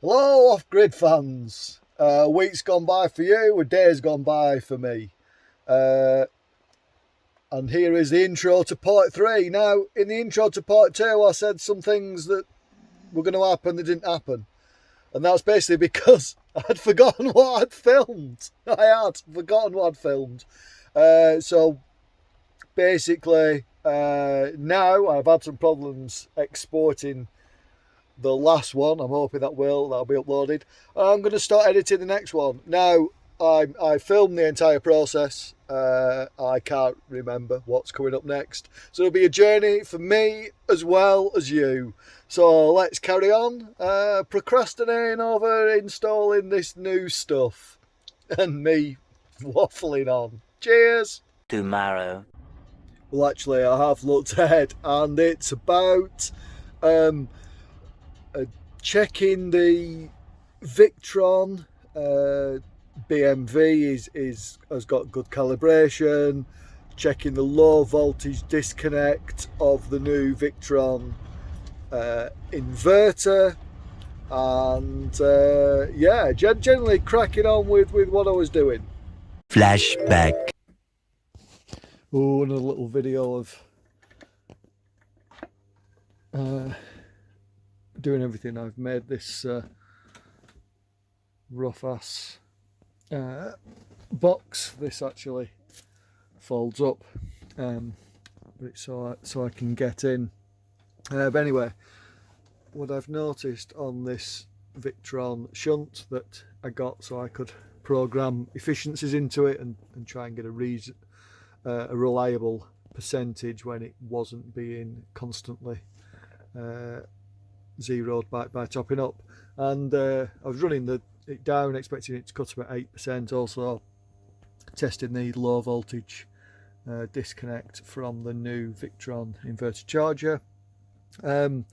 Hello, off-grid fans. A week's gone by for you, a day's gone by for me. And here is the intro to part 3. Now, in the intro to part 2, I said some things that were going to happen that didn't happen. And that's basically because I'd forgotten what I'd filmed. I had forgotten what I'd filmed. So, basically, now I've had some problems exporting the last one. I'm hoping that'll be uploaded. I'm going to start editing the next one. Now, I filmed the entire process. I can't remember what's coming up next. So it'll be a journey for me as well as you. So let's carry on procrastinating over installing this new stuff and me waffling on. Cheers! Tomorrow. Well, actually, I have looked ahead and it's about checking the Victron BMV has got good calibration, checking the low voltage disconnect of the new Victron inverter, and yeah, generally cracking on with what I was doing. Flashback. Oh, another little video of doing everything. I've made this rough ass box. This actually folds up, but it's so I can get in. But anyway, what I've noticed on this Victron shunt that I got so I could program efficiencies into it and try and get a reliable percentage when it wasn't being constantly zeroed by topping up, and I was running it down expecting it to cut about 8%, also testing the low voltage disconnect from the new Victron Inverter Charger. Anyway,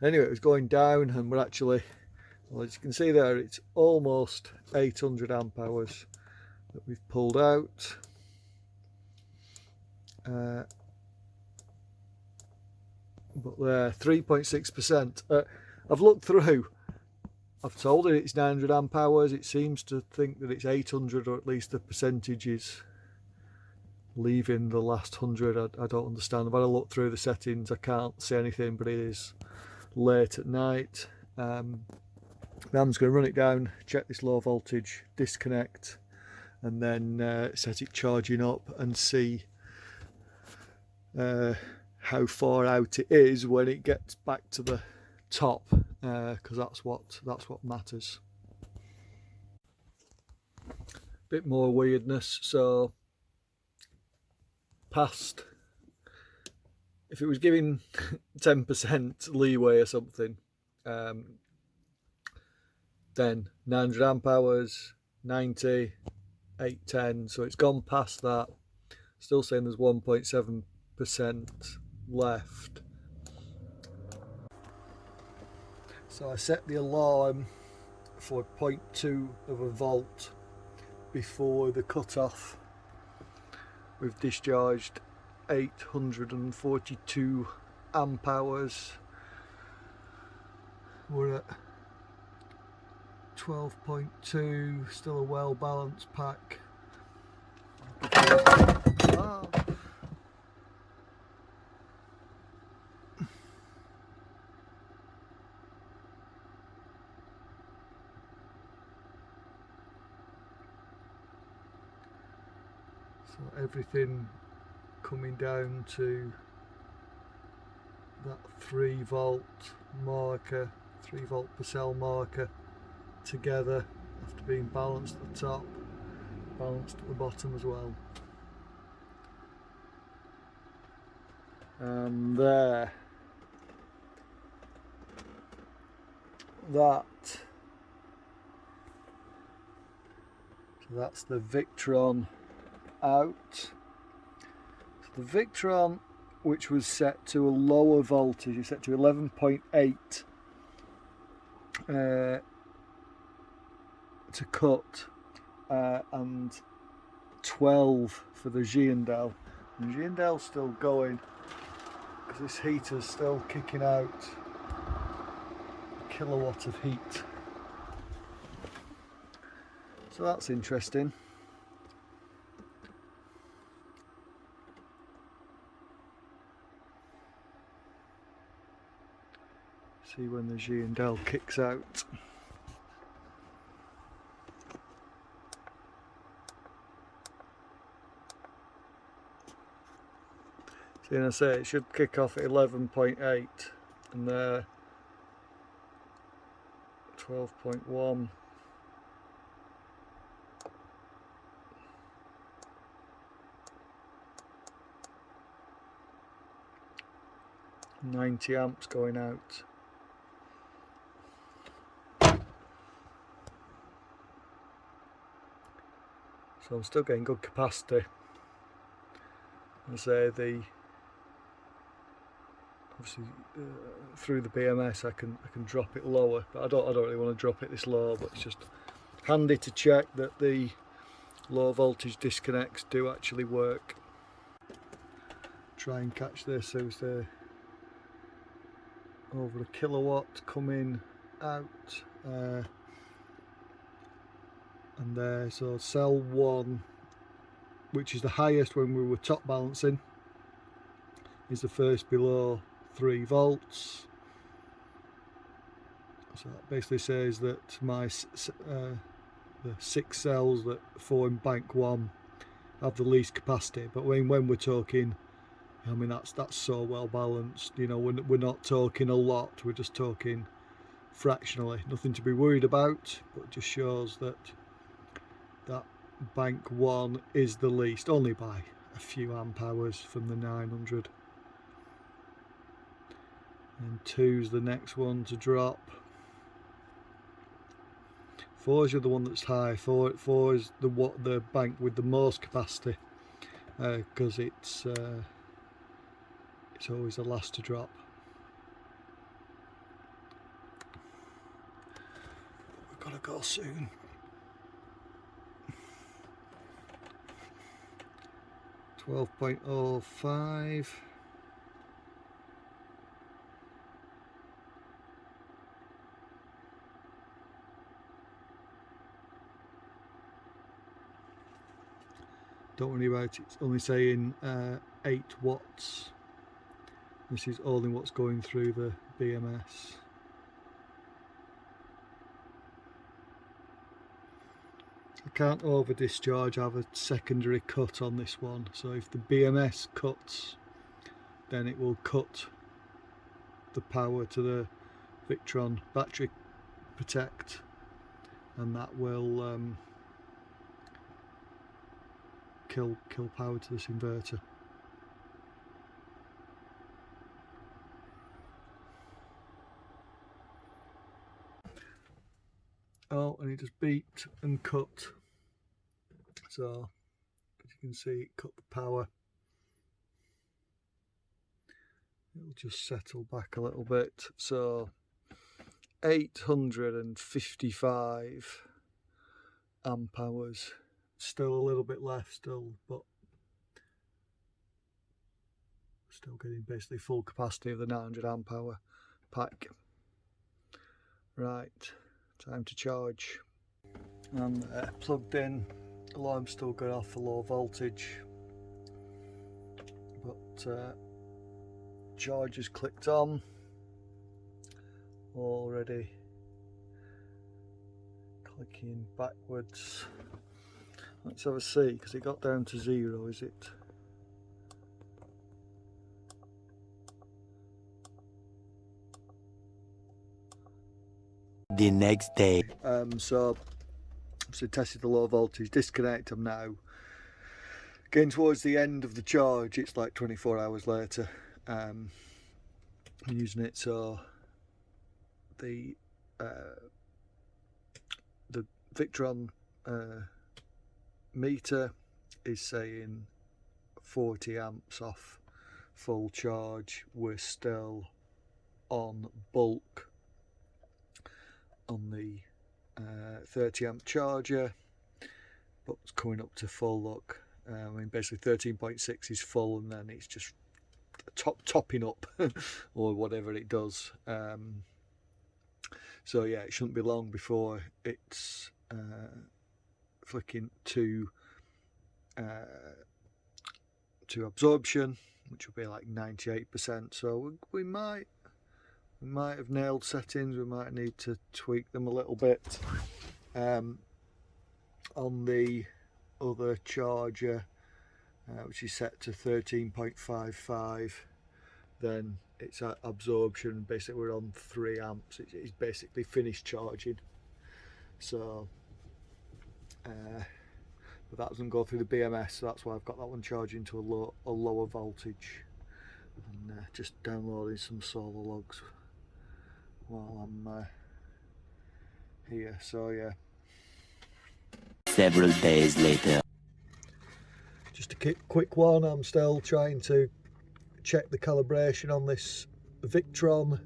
it was going down, and we're actually, well, as you can see there, it's almost 800 amp hours that we've pulled out. But there, 3.6%. I've looked through. I've told it it's 900 amp hours. It seems to think that it's 800, or at least the percentage is leaving the last 100. I don't understand. I've had a look through the settings. I can't see anything, but it is late at night. I'm just going to run it down, check this low voltage disconnect, and then set it charging up and see how far out it is when it gets back to the top, because that's what matters. Bit more weirdness. So past, if it was giving 10% leeway or something, then 900 amp hours, 90, 810, so it's gone past that. Still saying there's 1.7% left. So I set the alarm for 0.2 of a volt before the cutoff. We've discharged 842 amp hours. We're at 12.2, still a well balanced pack. So everything coming down to that 3 volt marker, 3 volt per cell marker together, after being balanced at the top, balanced at the bottom as well. And there, so that's the Victron out. So the Victron, which was set to a lower voltage, is set to 11.8 to cut, and 12 for the Giandel. And Giandel's still going because this heater's still kicking out a kilowatt of heat So that's interesting. See when the Giandel kicks out. See, and I say it should kick off at 11.8 and there 12.1. .90 amps going out. So I'm still getting good capacity. I say obviously through the BMS I can drop it lower, but I don't really want to drop it this low. But it's just handy to check that the low voltage disconnects do actually work. Try and catch this. So it's over a kilowatt coming out, and there. So cell 1, which is the highest when we were top balancing, is the first below 3 volts. So that basically says that my the 6 cells that form bank 1 have the least capacity. But when we're talking, I mean that's so well balanced. You know, we're not talking a lot. We're just talking fractionally. Nothing to be worried about. But it just shows that bank 1 is the least, only by a few amp hours from the 900. And 2's the next one to drop. 4's the other one that's high. 4 is the bank with the most capacity, because it's always the last to drop. We've got to go soon. .05. Don't worry about it, it's only saying 8 watts. This is only what's going through the BMS. I can't over discharge, I have a secondary cut on this one, so if the BMS cuts, then it will cut the power to the Victron battery protect, and that will kill power to this inverter. Oh, and it just beeped and cut. So as you can see, it cut the power. It'll just settle back a little bit. So 855 amp hours. Still a little bit left still, but still getting basically full capacity of the 900 amp hour pack. Right, time to charge. And plugged in. Alarm's still going off for low voltage, but charge is clicked on already. Clicking backwards. Let's have a see, because it got down to 0, is it? The next day. So tested the low voltage disconnect. I'm now getting towards the end of the charge. It's like 24 hours later. I'm using it, so the Victron meter is saying 40 amps off full charge. We're still on bulk on the 30 amp charger, but it's coming up to full. Look, I mean basically 13.6 is full, and then it's just topping up or whatever it does. So yeah, it shouldn't be long before it's flicking to absorption, which will be like 98%. So we might have nailed settings. We might need to tweak them a little bit. On the other charger, which is set to 13.55, then it's at absorption. Basically we're on 3 amps. It's basically finished charging, so but that doesn't go through the BMS, so that's why I've got that one charging to a lower voltage, and just downloading some solar logs while I'm here. So yeah, Several days later. just a quick one. I'm still trying to check the calibration on this Victron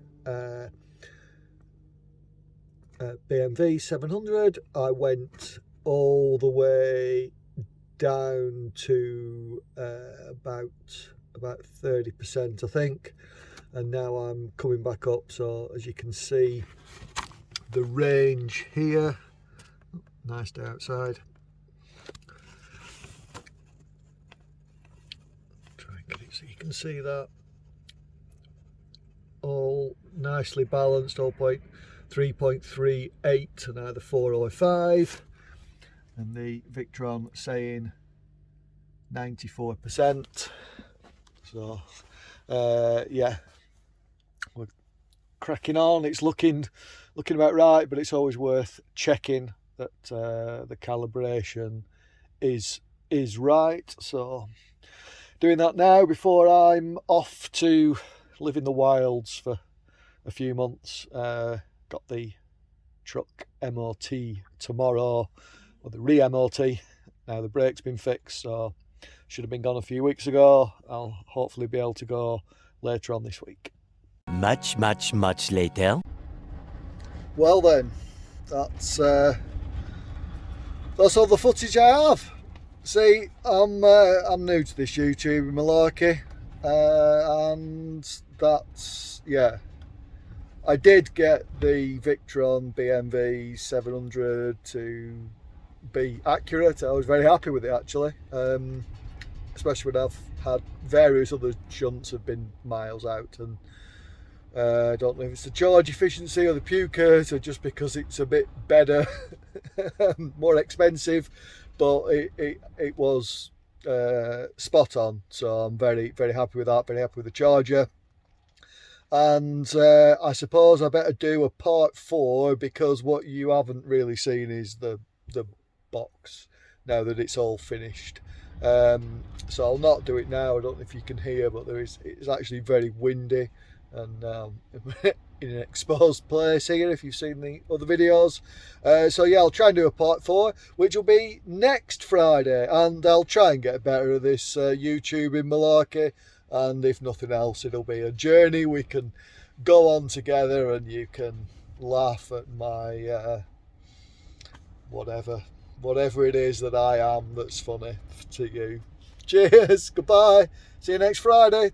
BMV 700. I went all the way down to about 30%, I think, and now I'm coming back up. So as you can see, the range here, nice day outside. Try and get it so you can see that, all nicely balanced, all 3.38 and either 4 or 5, and the Victron saying 94%. So yeah, we're cracking on. It's looking about right, but it's always worth checking that the calibration is right. So doing that now before I'm off to live in the wilds for a few months. Got the truck MOT tomorrow, or the re-MOT. Now the brake's been fixed, so should have been gone a few weeks ago. I'll hopefully be able to go later on this week. Much later. Well then, that's all the footage I have. See, I'm new to this YouTube malarkey, and that's, yeah. I did get the Victron BMV 700 to be accurate. I was very happy with it, actually, especially when I've had various other shunts have been miles out, and I don't know if it's the charge efficiency or the pukers, or just because it's a bit better, more expensive, but it was spot on. So I'm very happy with that, very happy with the charger. And I suppose I better do a part 4, because what you haven't really seen is the box now that it's all finished. So I'll not do it now. I don't know if you can hear, but it's actually very windy, and in an exposed place here, if you've seen the other videos. So yeah, I'll try and do a part 4, which will be next Friday, and I'll try and get better at this YouTube in malarkey. And if nothing else, it'll be a journey we can go on together, and you can laugh at my whatever it is that I am that's funny to you. Cheers, goodbye, see you next Friday.